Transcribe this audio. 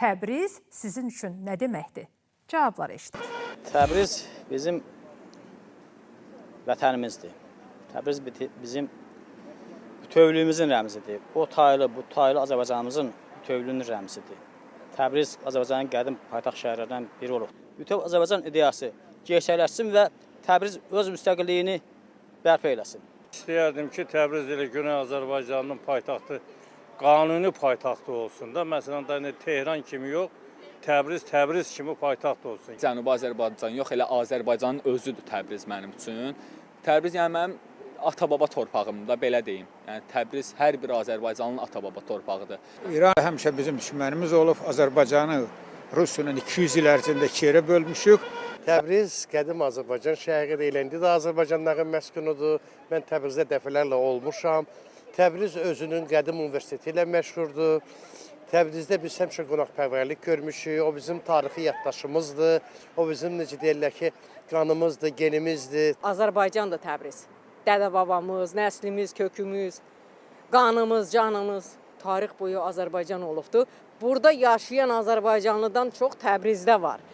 Təbriz sizin üçün nə deməkdir? Cavablar eşidik. Təbriz bizim vətənimizdir. Təbriz bizim bütövlüyümüzün rəmzidir. O taylı, bu taylı Azərbaycanımızın bütövlüyünün rəmzidir. Təbriz Azərbaycanın qədim paytaxt şəhərlərindən biri olub. Bütöv Azərbaycan ideyası gerçəkləşsin və Təbriz öz müstəqilliyini bərpa eləsin. İstəyərdim ki, Təbriz ilə Güney Azərbaycanın paytaxtı qanuni paytaxtı olsun da. Məsələn, Tehran kimi yox, Təbriz kimi paytaxt olsun. Cənubi Azərbaycan yox, elə Azərbaycanın özüdür Təbriz mənim üçün. Təbriz yəni mənim ata-baba torpağımda, belə deyim. Yəni Təbriz hər bir Azərbaycanın ata-baba torpağıdır. İran həmişə bizim düşmənimiz olub. Azərbaycanı Rusiyanın 200 il ərzində iki yerə bölmüşük. Təbriz qədim Azərbaycan şəhəridir, indi də Azərbaycanların məskunudur. Mən Təbrizdə dəfələrlə olmuşam. Təbriz özünün qədim universiteti ilə məşhurdur. Təbrizdə biz həmişə qonaqpərvərlik görmüşük. O bizim tarixi yaddaşımızdır. O bizim necə deyirlər ki, qanımızdır, genimizdir. Azərbaycandır Təbriz. Dədə-babamız, nəslimiz, kökümüz, qanımız, canımız tarix boyu Azərbaycan olubdur. Burada yaşayan Azərbaycanlıdan çox Təbrizdə var.